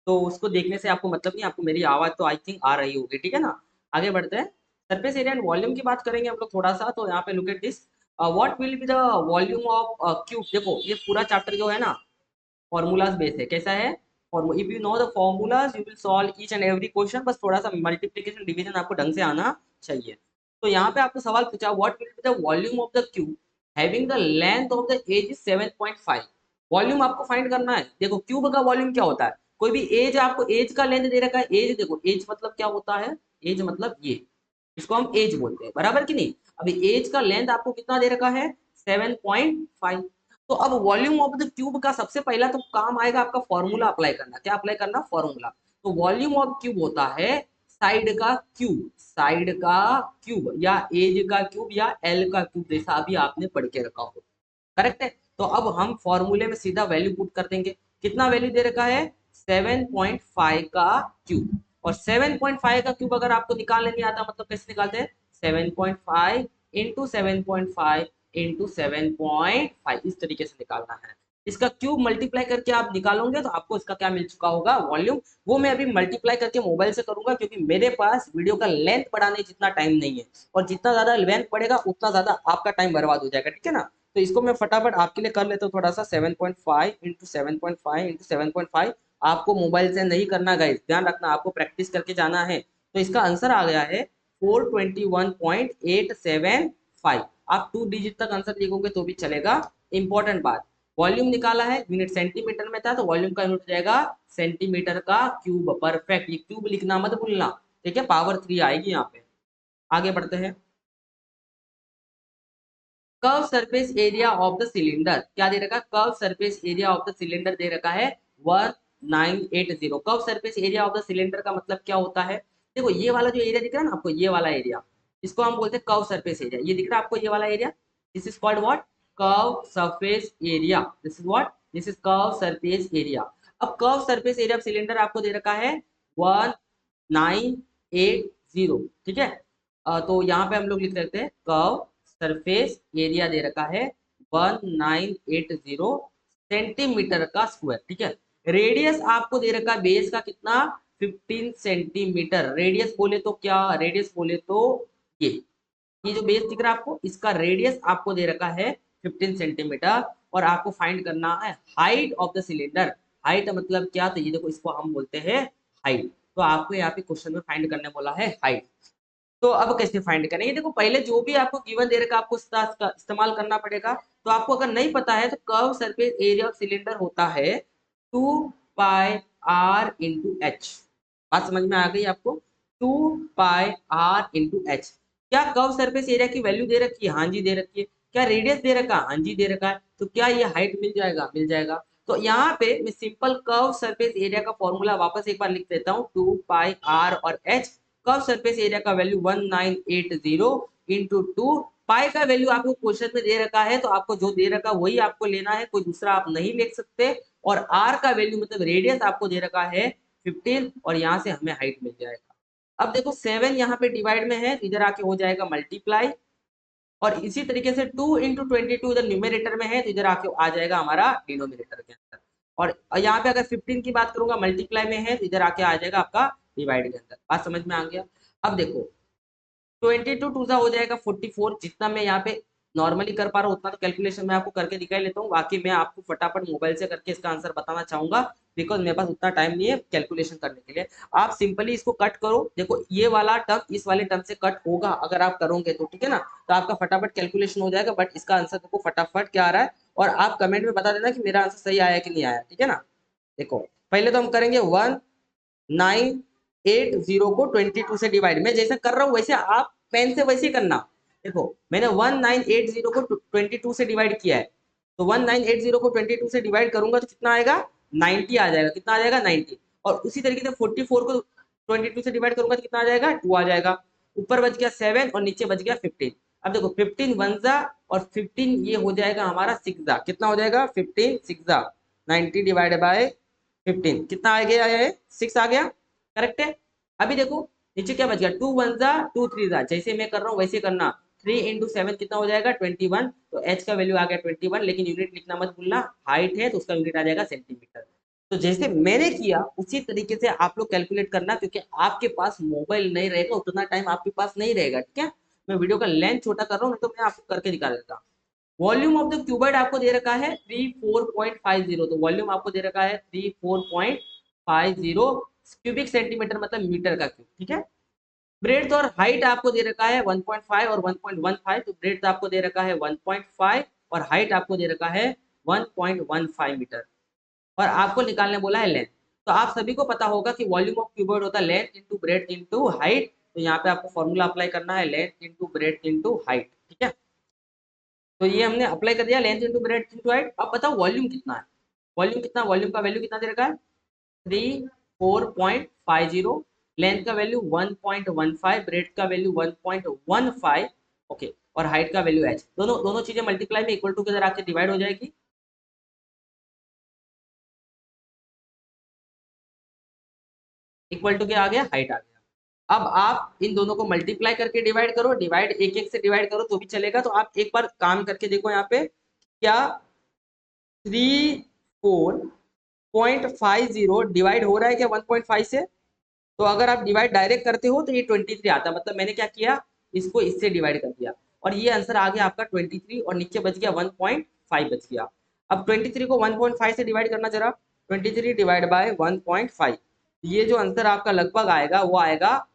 तो उसको देखने से आपको मतलब नहीं, आपको मेरी आवाज तो आई थिंक आ रही होगी, ठीक है ना। आगे बढ़ते हैं, सरफेस एरिया एंड वॉल्यूम की बात करेंगे हम लोग थोड़ा सा। तो यहाँ पे look at this, what will be the volume of cube. देखो ये पूरा चैप्टर जो है ना फॉर्मूलाज बेस है। कैसा है, और if you know the formulas you will solve each and every question. बस थोड़ा सा मल्टीप्लिकेशन डिवीजन आपको ढंग से आना चाहिए। तो यहाँ पे आपको सवाल पूछा, what will be the volume of the cube having the length of the edge is 7.5। Volume आपको फाइंड करना है। देखो क्यूब का वॉल्यूम क्या होता है, कोई भी एज, आपको एज का लेंथ दे रखा है। एज देखो, एज मतलब क्या होता है, एज मतलब ये, इसको हम एज बोलते हैं, बराबर कि नहीं। अभी एज का लेंथ आपको कितना दे रखा है, 7.5। तो अब वॉल्यूम ऑफ द क्यूब का सबसे पहला तो काम आएगा आपका फॉर्मूला अप्लाई करना। क्या अप्लाई करना, फॉर्मूला। तो वॉल्यूम ऑफ क्यूब होता है साइड का क्यूब या एज का क्यूब या एल का क्यूब, जैसा अभी आपने पढ़ के रखा हो। करेक्ट है। तो अब हम फॉर्मूले में सीधा वैल्यू पुट कर देंगे। कितना वैल्यू दे रखा है? 7.5 का क्यूब। और 7.5 का क्यूब अगर आपको निकालने नहीं आता मतलब कैसे निकालते हैं? 7.5 इंटू 7.5 इंटू 7.5, इस तरीके से निकालना है। इसका क्यूब मल्टीप्लाई करके आप निकालोगे तो आपको इसका क्या मिल चुका होगा? वॉल्यूम। वो मैं अभी मल्टीप्लाई करके मोबाइल से करूंगा क्योंकि मेरे पास वीडियो का लेंथ बढ़ाने जितना टाइम नहीं है, और जितना ज्यादा लेंथ बढ़ेगा उतना ज्यादा आपका टाइम बर्बाद हो जाएगा। ठीक है ना। तो इसको मैं फटाफट आपके लिए कर लेता हूँ थोड़ा सा। 7.5 इंटू 7.5 इंटू 7.5 आपको मोबाइल से नहीं करना गाइस, ध्यान रखना, आपको प्रैक्टिस करके जाना है। तो इसका आंसर आ गया है 421.875। आप 2 डिजिट तक आंसर लिखोगे तो भी चलेगा। इंपॉर्टेंट बात, वॉल्यूम निकाला है, यूनिट सेंटीमीटर में था तो वॉल्यूम का यूनिट हो जाएगा सेंटीमीटर का क्यूब। परफेक्ट, ये क्यूब लिखना मत भूलना। ठीक है, पावर 3 आएगी यहाँ पे। आगे बढ़ते हैं। Curve surface area of the cylinder क्या दे रखा है? Curve surface area of the cylinder दे रखा है 1980। Curve surface area of the cylinder का मतलब क्या होता है? देखो ये वाला जो एरिया दिख रहा है ना आपको, ये वाला एरिया, इसको हम बोलते हैं कर्व सरफेस एरिया। ये दिख रहा है आपको ये वाला area, this is called what? Curve surface area. This is what? This is curve surface area. अब curve surface area of cylinder आपको दे रखा है 1980। ठीक है। तो यहाँ पे हम लोग लिख सकते हैं कर्व सरफेस एरिया दे रखा है 1980 सेंटीमीटर का स्क्वायर। ठीक है। रेडियस आपको दे रखा है बेस का कितना? 15 सेंटीमीटर। रेडियस बोले तो क्या? रेडियस बोले तो ये जो बेस दिख रहा है आपको, इसका रेडियस आपको दे रखा है 15 सेंटीमीटर। और आपको फाइंड करना है height of the cylinder. Height मतलब क्या? तो ये देखो, इसको हम बोलते हैं हाइट। तो आपको यहाँ पे क्वेश्चन में फाइंड करने बोला है हाइट। तो अब कैसे फाइंड करेंगे? देखो पहले जो भी आपको गिवन दे रखा आपको इस्तेमाल करना पड़ेगा। तो आपको अगर नहीं पता है तो curve surface area of cylinder होता है 2 पाई r इंटू एच। बात समझ में आ गई आपको? 2 पाई r इंटू एच। क्या कर्व सरफेस एरिया की वैल्यू दे रखी है? हाँ जी दे रखी है। क्या रेडियस दे रखा है? हाँ जी दे रखा है। तो क्या ये हाइट मिल जाएगा? मिल जाएगा। तो यहाँ पे मैं सिंपल कर्व सरफेस एरिया का फॉर्मूला वापस एक बार लिख देता हूँ। 2 पाई r और h। कर्व सरफेस एरिया का वैल्यू 1980 इंटू 2। पाई का वैल्यू आपको क्वेश्चन में दे रखा है तो आपको जो दे रखा है वही आपको लेना है, कोई दूसरा आप नहीं लिख सकते। और आर का वैल्यू मतलब रेडियस आपको दे रखा है 15, और यहाँ से हमें हाइट मिल जाएगा। अब देखो 7 यहाँ पे डिवाइड में है तो इधर आके हो जाएगा मल्टीप्लाई। और इसी तरीके से 2 इंटू 22 इधर न्यूमेरेटर में है तो इधर आके आ जाएगा हमारा डिनोमिनेटर के अंदर। और यहाँ पे अगर 15 की बात करूंगा मल्टीप्लाई में है तो इधर आके आ जाएगा आपका डिवाइड के अंदर। बात समझ में आ गया? अब देखो 22 टू हो जाएगा 44। जितना मैं यहाँ पे नॉर्मली कर पा रहा हूँ उतना तो कैलकुलेशन मैं आपको करके दिखा लेता हूँ, बाकी मैं आपको फटाफट मोबाइल से करके इसका आंसर बताना चाहूंगा बिकॉज मेरे पास उतना टाइम नहीं है कैलकुलेशन करने के लिए। आप सिंपली इसको कट करो। देखो ये वाला टर्म इस वाले टर्म से कट होगा अगर आप करोगे तो, ठीक है ना। तो आपका फटाफट कैलकुलेशन हो जाएगा। बट इसका आंसर देखो फटाफट क्या आ रहा है, और आप कमेंट में बता देना कि मेरा आंसर सही आया कि नहीं आया। ठीक है ना। देखो पहले तो हम करेंगे 1980 को 22 से डिवाइड। मैं जैसे कर रहा हूँ वैसे आप पेन से वैसे करना। देखो मैंने 1980 को 22 से डिवाइड किया है, तो 1980 को 22 से डिवाइड करूंगा तो कितना आएगा? 90 आ जाएगा। कितना आ जाएगा? 90। और उसी तरीके से 44 को 22 से डिवाइड करूंगा तो कितना आ जाएगा? 2 आ जाएगा। ऊपर बच गया 7 और नीचे बच गया 15। अब देखो 15 वन जा और 15 ये हो जाएगा हमारा 6 जा। कितना हो जाएगा? 15 6 जा 90 डिवाइड बाय 15 कितना आ गया है? 6 आ गया। करेक्ट है। अभी देखो नीचे क्या बच गया? 2 वन जा 2 3 जा, जैसे मैं कर रहा हूँ वैसे करना। 3 इंटू 7 कितना हो जाएगा? 21। तो h का वैल्यू आ गया 21, लेकिन यूनिट लिखना मत भूलना। हाइट है तो उसका यूनिट आ जाएगा सेंटीमीटर। तो जैसे मैंने किया उसी तरीके से आप लोग कैलकुलेट करना, क्योंकि आपके पास मोबाइल नहीं रहेगा, उतना टाइम आपके पास नहीं रहेगा। ठीक है। मैं वीडियो का लेंथ छोटा कर रहा हूँ, नहीं तो मैं आपको करके दिखा देता। वॉल्यूम ऑफ द क्यूबॉइड आपको दे रखा है 34.50। तो वॉल्यूम आपको दे रखा है 34.50 क्यूबिक सेंटीमीटर मतलब मीटर का क्यूब। ठीक है। ब्रेड्थ और हाइट आपको दे रखा है 1.5 और 1.15। तो ब्रेड्थ आपको दे रखा है 1.5 और हाइट आपको दे रखा है 1.15 मीटर। और आपको निकालने बोला है लेंथ। तो आप सभी को पता होगा कि वॉल्यूम ऑफ क्यूबॉइड होता है length into breadth into height. तो यहाँ पे आपको फॉर्मूला अप्लाई करना है length into breadth into height. ठीक है। तो ये हमने अप्लाई कर दिया length into breadth into height. अब बताओ वॉल्यूम कितना है? वॉल्यूम कितना? वॉल्यूम का वैल्यू कितना दे रखा है? 3 34.50, लेंथ का वैल्यू 1.15, ब्रेड का वैल्यू 1.15, ओके, और हाइट का वैल्यू h, दोनों दोनों चीजें मल्टीप्लाई में इक्वल टू के अंदर आके डिवाइड हो जाएगी। इक्वल टू क्या आ गया, हाइट आ गया। अब आप इन दोनों को मल्टीप्लाई करके डिवाइड करो, डिवाइड एक एक से डिवाइड करो तो भी चलेगा। तो आप एक बार काम करके देखो यहाँ पे, क्या 34.50 डिवाइड हो रहा है क्या 1.5 से? तो अगर आप डिवाइड डायरेक्ट करते हो तो ये 23 आता है, मतलब मैंने क्या किया, इसको इससे डिवाइड कर दिया और ये आंसर आ गया आपका 23 और नीचे बच गया 1.5 बच गया। अब 23 को 1.5 से डिवाइड करना जरा, 23 डिवाइड बाय 1.5, ये जो आंसर आपका लगभग आएगा वो आएगा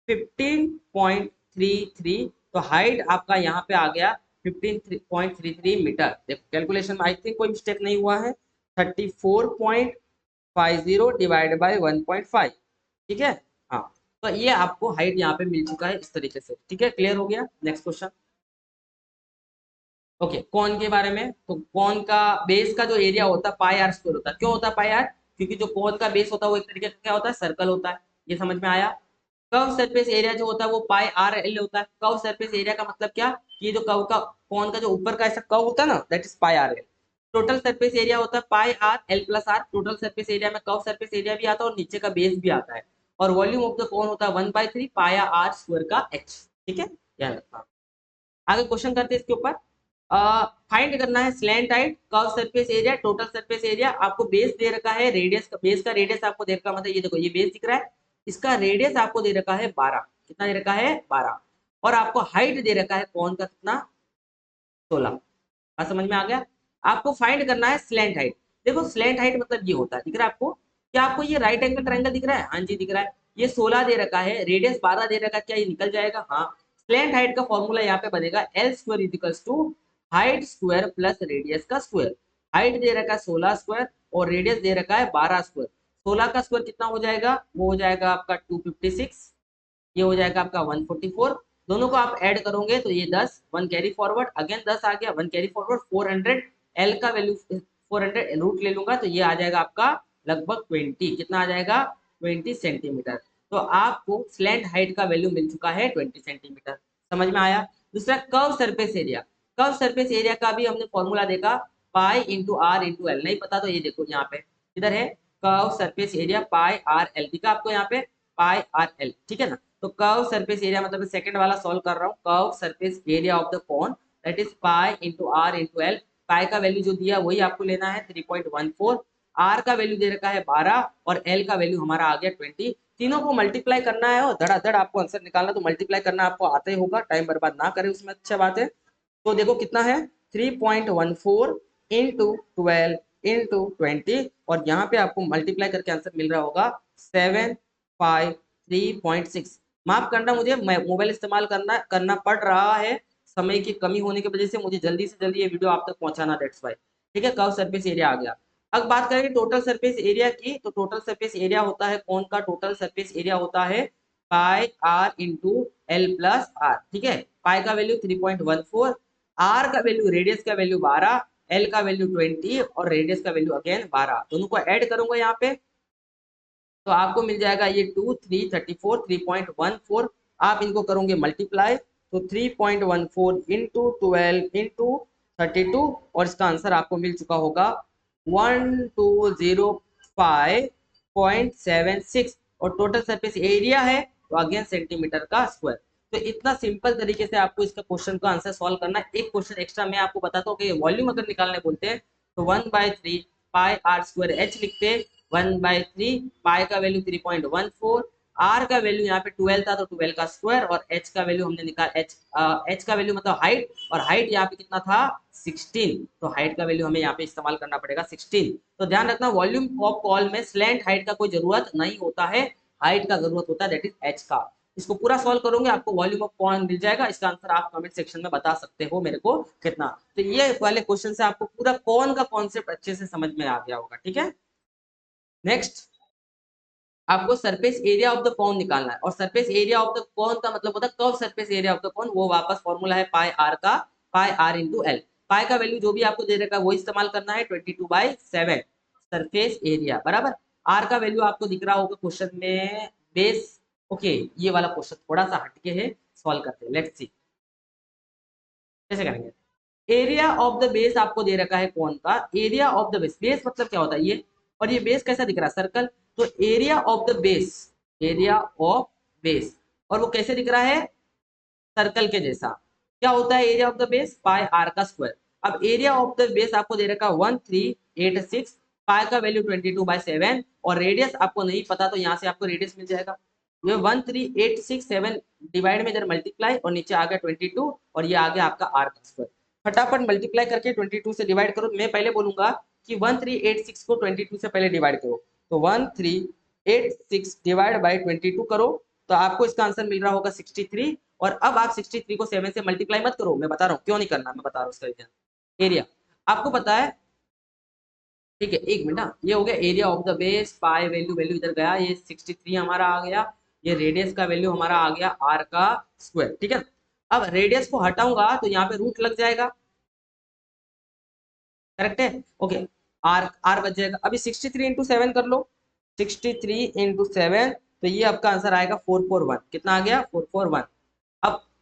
15.33। तो हाइट आपका यहाँ पे आ गया 15.33 मीटर। देखो कैलकुलेशन में आई थिंक कोई मिस्टेक नहीं हुआ है, 34.50 डिवाइड बाय 1.5, ठीक है। हाँ, तो ये आपको हाइट यहाँ पे मिल चुका है इस तरीके से, ठीक है, क्लियर हो गया। नेक्स्ट क्वेश्चन, ओके, कौन के बारे में, तो कौन का बेस का जो एरिया होता है पाई आर स्क्वायर होता है। क्यों होता है पाई आर? क्योंकि जो कौन का बेस होता है वो एक तरीके का क्या होता है, सर्कल होता है। ये समझ में आया। कर्व सरफेस एरिया जो होता है वो पाई आर एल होता है। कर्व सरफेस एरिया का मतलब क्या, कि जो कर्व का कौन का जो ऊपर का ऐसा कर्व होता है ना, that is pi are l. Total surface area होता है pi are l plus r. Total surface area में कर्व सरफेस एरिया भी आता है और नीचे का बेस भी आता है। और वॉल्यूम ऑफ द कौन होता है 1/3 पाया आर स्क्वायर का एच, ठीक है, ध्यान रखना। आगे क्वेश्चन करते हैं इसके ऊपर। फाइंड करना है slant height, curve surface area, total surface area. आपको बेस दे रखा है, रेडियस का, बेस का रेडियस आपको दे रखा है, मतलब ये देखो ये बेस दिख रहा है, इसका रेडियस आपको दे रखा है 12। कितना दे रखा है, 12। और आपको हाइट दे रखा है कौन का, कितना, 16। बात समझ में आ गया। आपको फाइंड करना है स्लैंट हाइट। देखो स्लैंट हाइट मतलब ये होता है, दिख रहा है आपको, क्या आपको ये राइट एंगल ट्रायंगल दिख रहा है? हाँ जी दिख रहा है। ये 16 दे रखा है, रेडियस 12 दे रखा है, क्या ये निकल जाएगा? हाँ। स्लैंट हाइट का फॉर्मूला यहाँ पे बनेगा L square equals to height square plus radius का स्क्वायर। हाइट दे रखा है 16 स्क्वायर और रेडियस दे रखा है 12 स्क्वायर। 16 का स्क्वायर कितना हो जाएगा, वो हो जाएगा आपका 256, ये हो जाएगा आपका 144। दोनों को आप ऐड करोगे तो ये 10, 1 कैरी फॉरवर्ड, अगेन 10 आ गया, 1 कैरी फॉरवर्ड, 400। एल का वैल्यू 400 रूट ले लूंगा तो ये आ जाएगा आपका लगभग 20। कितना आ जाएगा, 20 सेंटीमीटर। तो आपको स्लैंट हाइट का वैल्यू मिल चुका है 20 सेंटीमीटर। समझ में आया। दूसरा curve surface area. Curve surface area का भी हमने फॉर्मूला देखा, pi into are into L. नहीं पता तो ये देखो यहाँ पे इधर है, curve surface area pi are L, दिखा आपको यहाँ पे पाई आर एल, ठीक है ना। तो कर्व सरफेस एरिया मतलब सेकंड वाला सॉल्व कर रहा हूँ, curve surface area of the cone that is pi into are into L. Pi का वैल्यू जो दिया वही आपको लेना है 3.14, आर का वैल्यू दे रखा है 12 और एल का वैल्यू हमारा आ गया 20। तीनों को मल्टीप्लाई करना है और धड़ाधड़ आपको आंसर निकालना, तो मल्टीप्लाई करना आपको आता ही होगा, टाइम बर्बाद ना करें उसमें, अच्छा बात है। तो देखो कितना है, 3.14 इंटू 12 इंटू 20, और यहाँ पे आपको मल्टीप्लाई करके आंसर मिल रहा होगा 753.6। माफ करना, मुझे मोबाइल इस्तेमाल करना करना पड़ रहा है, समय की कमी होने की वजह से मुझे जल्दी से जल्दी ये वीडियो आप तक पहुंचाना, दैट्स वाई। ठीक है, कर्व सरफेस एरिया आ गया। अब बात करेंगे टोटल सरफेस एरिया की, तो टोटल सरफेस एरिया होता है कौन का, टोटल सरफेस एरिया होता है pi are into l plus r, ठीक है। पाई का वैल्यू 3.14, आर का वैल्यू, रेडियस का वैल्यू 12, एल का वैल्यू 20 और रेडियस का वैल्यू अगेन 12। दोनों को ऐड करूंगा यहाँ पे तो आपको मिल जाएगा ये 2 3 34 3.14। आप इनको करोगे मल्टीप्लाई तो 3.14 इंटू 12 इंटू 32 और इसका आंसर आपको मिल चुका होगा 1205.76। और टोटल सरफेस एरिया है तो अगेन सेंटीमीटर का स्क्वायर। तो इतना सिंपल तरीके से आपको इसका क्वेश्चन का आंसर सॉल्व करना है। एक क्वेश्चन एक्स्ट्रा मैं आपको बताता हूँ कि वॉल्यूम अगर निकालने बोलते हैं तो 1/3 पाई आर स्क्वायर एच लिखते, 1/3 पाई का वैल्यू 3.14, आर का वैल्यू यहाँ पे 12 था तो 12 का स्क्वायर, और एच का वैल्यू हमने निकाला, एच का वैल्यू मतलब हाइट, और हाइट यहाँ पे कितना था 16, तो हाइट का वैल्यू हमें यहाँ पे इस्तेमाल करना पड़ेगा 16। तो ध्यान रखना वॉल्यूम ऑफ कॉल में स्लैंट हाइट का कोई जरूरत नहीं होता है, हाइट का जरूरत होता है, दैट इज एच का। इसको पूरा सॉल्व करोगे आपको वॉल्यूम ऑफ कॉन मिल जाएगा। इसका आंसर आप कमेंट सेक्शन में बता सकते हो मेरे को कितना। तो ये वाले क्वेश्चन से आपको पूरा कौन का कॉन्सेप्ट अच्छे से समझ में आ गया होगा, ठीक है। नेक्स्ट, आपको surface area of the cone निकालना है, और surface area of the cone का मतलब होता है curve surface area of the cone. वो वापस फॉर्मूला है पाई आर का, pi are into L. Pi का वैल्यू जो भी आपको दे रखा है वो इस्तेमाल करना है 22/7 सरफेस एरिया बराबर। आर का वैल्यू आपको दिख रहा होगा क्वेश्चन में बेस। ओके, ये वाला क्वेश्चन थोड़ा सा हटके है, सॉल्व करते हैं, लेट्स सी कैसे करेंगे। एरिया ऑफ द बेस आपको दे रखा है कौन का, area of the base, base मतलब क्या होता है ये, और ये बेस कैसा दिख रहा है, सर्कल, तो area of the base, area of base, और वो कैसे दिख रहा है, सर्कल के जैसा। क्या होता है area of the base, pi R का स्क्वायर। अब एरिया ऑफ द बेस आपको दे रखा 1386, पाई का वैल्यू 22/7, और रेडियस आपको नहीं पता तो यहाँ से आपको रेडियस मिल जाएगा, ये 13867 डिवाइड में इधर मल्टीप्लाई, और नीचे आ गया 22, और ये आ गया आपका आर का स्क्वायर। फटाफट मल्टीप्लाई करके 22 से डिवाइड करो। मैं पहले बोलूंगा कि 1386 को 22 से पहले डिवाइड करो, तो 1386 डिवाइड बाई 22 करो, तो आपको इसका आंसर मिल रहा होगा 63। और अब आप 63 को 7 से मल्टीप्लाई मत करो, मैं बता रहा हूँ क्यों नहीं करना, मैं बता रहा हूँ उसका रीजन। एरिया आपको पता है, ठीक है, एक मिनट ना, ये हो गया area of the base, pi value, value इधर गया, ये 63 हमारा आ गया, ये रेडियस का वैल्यू हमारा आ गया आर का स्क्वायर, ठीक है। अब रेडियस को हटाऊंगा तो यहाँ पे रूट लग जाएगा, करेक्ट है, ओके, आर आर बच जाएगा। अभी 63 इंटू 7 कर लो, 63 इंटू 7, तो ये आपका आंसर आएगा 441, कितना आ गया 441।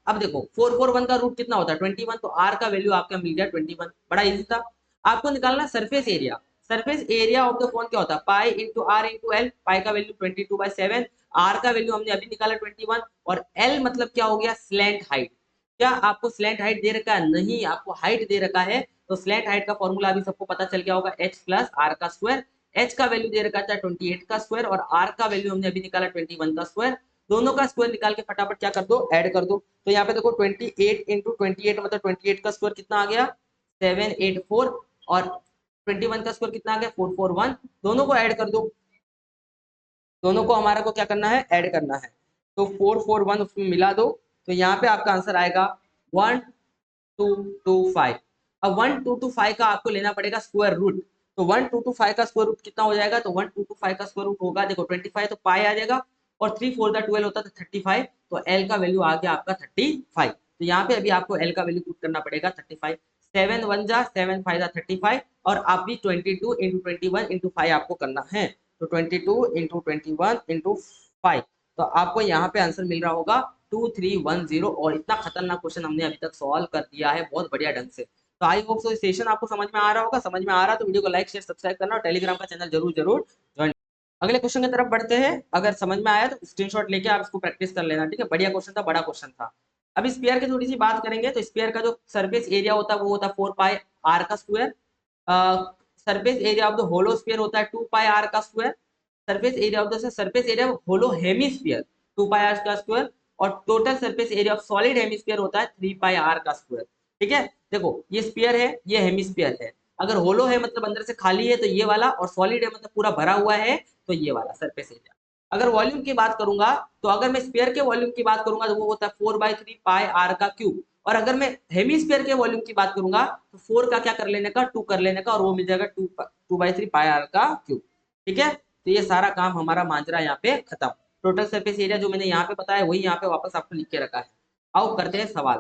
अब देखो 441 का रूट कितना होता है 21, तो आर का वैल्यू आपका मिल गया 21, बड़ा इजी था। आपको निकालना surface area, surface area of the cone क्या होता है, pi into are into L, pi का वैल्यू 22/7, आर का वैल्यू हमने अभी निकाला 21, और एल मतलब क्या हो गया, स्लैंट हाइट। क्या आपको स्लैंट हाइट दे रखा है, नहीं, आपको हाइट दे रखा है, तो स्लैंट हाइट का फॉर्मूला अभी सबको पता चल गया होगा, एच प्लस आर का स्क्वायर। एच का वैल्यू दे रखा था 28 का स्क्वायर, और आर का वैल्यू हमने अभी निकाला 21 का स्क्वायर। दोनों का स्क्वायर निकाल के फटाफट क्या कर दो, ऐड कर दो, तो यहाँ पे देखो 28 इंटू 28 मतलब 28 का स्क्वायर कितना आ गया 784, और 21 का स्क्वायर कितना आ गया 441, दोनों को ऐड कर दो, दोनों को हमारा को क्या करना है, ऐड करना है, तो 441 उसमें मिला दो, तो यहाँ पे आपका आंसर आएगा 1225। अब 1225 का आपको लेना पड़ेगा स्क्वायर रूट, तो 1225 का स्क्वायर रूट कितना हो जाएगा, तो 1225 का स्क्वायर रूट होगा, देखो 25 तो पाई आ जाएगा, और 3 4 12 होता है 35, तो एल का वैल्यू आ गया आपका 35। तो यहाँ पे अभी आपको एल का वैल्यू पुट करना पड़ेगा 35, 7 1 जा 7 5 जा 35, और आप भी 22 इंटू 21 इंटू 5 आपको करना है, तो 22 इंटू 21 इंटू 5, तो आपको यहाँ पे आंसर मिल रहा होगा 2310। और इतना खतरनाक क्वेश्चन हमने अभी तक सॉल्व कर दिया है बहुत बढ़िया ढंग से। तो आई होप सो सेशन आपको समझ में आ रहा होगा, समझ में आ रहा तो वीडियो को लाइक शेयर सब्सक्राइब करना, और टेलीग्राम का चैनल जरूर जरूर ज्वाइन। अगले क्वेश्चन की तरफ बढ़ते हैं, अगर समझ में आया तो स्क्रीनशॉट लेके आप इसको प्रैक्टिस कर लेना, ठीक है, बढ़िया क्वेश्चन था, बड़ा क्वेश्चन था। अब स्पीयर की थोड़ी सी बात करेंगे, तो स्पीयर का जो सरफेस एरिया होता है वो होता है 4 पाई आर का square, surface area of the hollow sphere होता है 2 पाई आर का square, surface area of the surface area hollow hemisphere 2 pi R का स्क्वायर, और total surface area of solid hemisphere होता है 3 पाई आर का स्क्वायर, ठीक है। देखो ये स्फीयर है, ये हेमिस्फीयर है, अगर होलो है मतलब अंदर से खाली है तो ये वाला, और सॉलिड है मतलब पूरा भरा हुआ है तो ये वाला सरफेस एरिया। अगर वॉल्यूम की बात करूंगा, तो अगर मैं स्फीयर के वॉल्यूम की बात करूंगा तो वो होता है 4/3 पाई आर का क्यूब, और अगर मैं हेमिस्फीयर के वॉल्यूम की बात करूंगा तो 4 का क्या कर लेने का, 2 कर लेने का, और वो मिल जाएगा 2/3 पाई आर का क्यूब, ठीक है। तो ये सारा काम हमारा मांजरा यहाँ पे खत्म। टोटल सरफेस एरिया जो मैंने यहाँ पे बताया वही यहाँ पे वापस आपको लिख के रखा है। आओ करते हैं सवाल,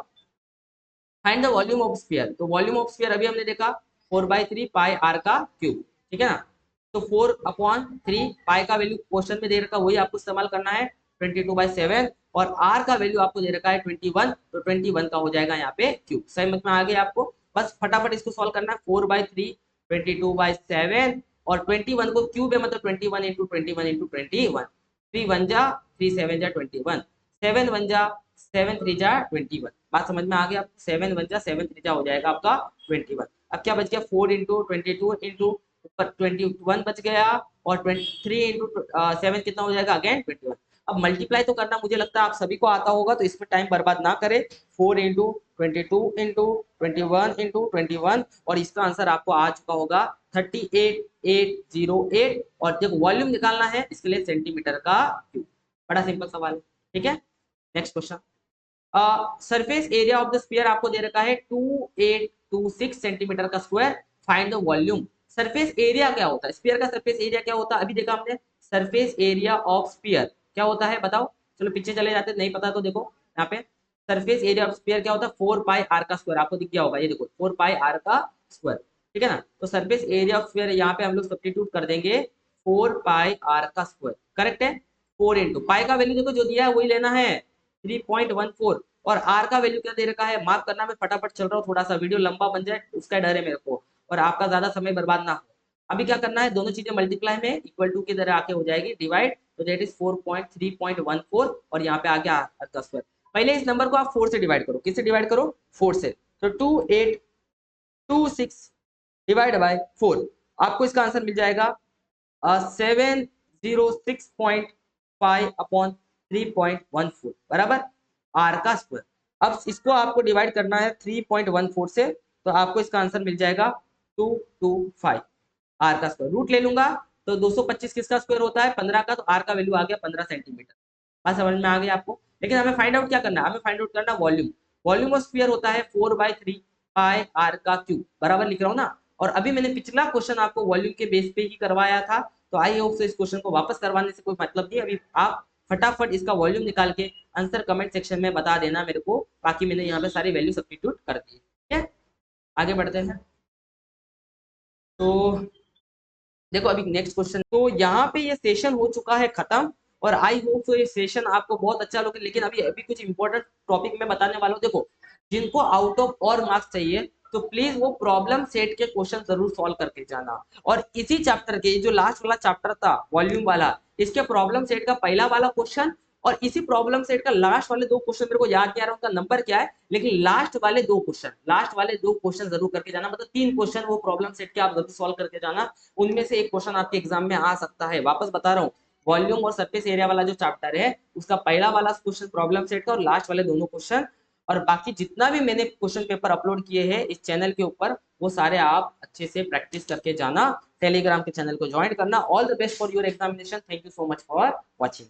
find the volume of sphere. तो वॉल्यूम ऑफ स्फीयर अभी हमने देखा 4/3 पाई आर का क्यूब, ठीक है ना। तो 4/3 पाई का वैल्यू क्वेश्चन में दे रखा वही आपको इस्तेमाल करना है 22/7, और आर का वैल्यू आपको दे रखा है 21, तो 21 का हो जाएगा यहाँ पे क्यूब। सही समझ में आ गया आपको, बस फटाफट इसको सॉल्व करना है, 4/3 22/7, और 21 को क्यूब है मतलब 21 इंटू 21 इंटू 21, 3 1 जा 3 7 जा 21, 7 1 जा 7 3 जा 21, बात समझ में आ गया आपको, 7 1 जा 7 3 जा हो जाएगा आपका 21। अब क्या बच गया 4 इंटू 22 इंटू ऊपर 21 बच गया, और 23 इंटू 7 कितना हो जाएगा अगेन 21। अब मल्टीप्लाई तो करना मुझे लगता है आप सभी को आता होगा, तो इसमें टाइम बर्बाद ना करें, 4 इंटू 22 इंटू 21 इंटू 21, और इसका आंसर आपको आ चुका होगा 38808, और जब वॉल्यूम निकालना है इसके लिए सेंटीमीटर का क्यूब। बड़ा सिंपल सवाल है, ठीक है। Next question, surface area of the sphere आपको दे रखा है 2826 सेंटीमीटर का square, find the volume. Surface area क्या होता है, स्फीयर का सरफेस एरिया क्या होता है, अभी देखा हमने, सरफेस एरिया ऑफ स्फीयर क्या होता है बताओ, चलो पीछे चले जाते, नहीं पता तो देखो यहाँ पे, सरफेस एरिया ऑफ स्फीयर क्या होता है 4 पाई आर का स्क्वायर, आपको दिख गया होगा, ये देखो 4 पाई आर का स्क्वायर, ठीक है ना। तो सरफेस एरिया ऑफ स्फीयर यहाँ पे हम लोग सब्स्टिट्यूट कर देंगे 4 पाई आर का स्क्वायर, करेक्ट है। 4 इंटू पाई का वैल्यू देखो जो दिया है वही लेना है 3.14, और आर का वैल्यू क्या दे रखा है, मार्क करना, मैं फटाफट चल रहा हूँ, थोड़ा सा वीडियो लंबा बन जाए उसका डर है मेरे को, और आपका ज्यादा समय बर्बाद ना हो। अभी क्या करना है, दोनों चीजें मल्टीप्लाई में इक्वल टू की तरह आके हो जाएगी डिवाइड, तो दैट इज 4.3.14, और यहाँ पे आ गया आर का स्क्वायर। पहले इस नंबर को आप 4 से डिवाइड करो, किससे डिवाइड करो, 4 से, तो 2826 डिवाइड बाय 4, आपको इसका आंसर मिल जाएगा 706.5 अपॉन 3.14 बराबर आर का स्क्वायर। अब इसको आपको डिवाइड करना है 3.14 से, तो आपको इसका आंसर मिल जाएगा 225 आर का स्क्वायर। रूट ले लूंगा तो 225 किसका स्क्वायर होता है, 15 का, तो आर का वैल्यू आ गया 15 सेंटीमीटर। बात समझ में आ गई आपको। लेकिन हमें फाइंड आउट क्या करना है, हमें फाइंड आउट करना वॉल्यूम। वॉल्यूम ऑफ स्फीयर होता है 4/3 पाई आर का क्यूब, बराबर लिख रहा हूँ ना। और अभी मैंने पिछला क्वेश्चन आपको वॉल्यूम के बेस पे ही करवाया था, तो आई होप से इस क्वेश्चन को वापस करवाने से कोई मतलब नहीं। अभी आप फटाफट इसका वॉल्यूम निकाल के आंसर कमेंट सेक्शन में बता देना मेरे को, बाकी मैंने यहाँ पे सारी वैल्यू सब्स्टिट्यूट कर दी, ठीक है। आगे बढ़ते हैं। तो देखो अभी नेक्स्ट क्वेश्चन, तो यहाँ पे ये सेशन हो चुका है खत्म, और आई होप सो ये सेशन आपको बहुत अच्छा लगे। लेकिन अभी अभी कुछ इंपॉर्टेंट टॉपिक मैं बताने वाला हूँ। देखो जिनको आउट ऑफ और मार्क्स चाहिए तो प्लीज वो प्रॉब्लम सेट के क्वेश्चन जरूर सॉल्व करके जाना। और इसी चैप्टर के जो लास्ट वाला चैप्टर था वॉल्यूम वाला, इसके प्रॉब्लम सेट का पहला वाला क्वेश्चन और इसी प्रॉब्लम सेट का लास्ट वाले दो क्वेश्चन, मेरे को याद नहीं आ रहा उनका नंबर क्या है, लेकिन लास्ट वाले दो क्वेश्चन जरूर करके जाना। मतलब 3 क्वेश्चन वो प्रॉब्लम सेट के आप जरूर सॉल्व करके जाना, उनमें से एक क्वेश्चन आपके एग्जाम में आ सकता है। वापस बता रहा हूँ, वॉल्यूम और सरफेस एरिया वाला जो चैप्टर है उसका पहला वाला क्वेश्चन प्रॉब्लम सेट का, और लास्ट वाले दोनों क्वेश्चन, और बाकी जितना भी मैंने क्वेश्चन पेपर अपलोड किए हैं इस चैनल के ऊपर वो सारे आप अच्छे से प्रैक्टिस करके जाना। टेलीग्राम के चैनल को ज्वाइन करना। All the best for your examination. Thank you so much for watching.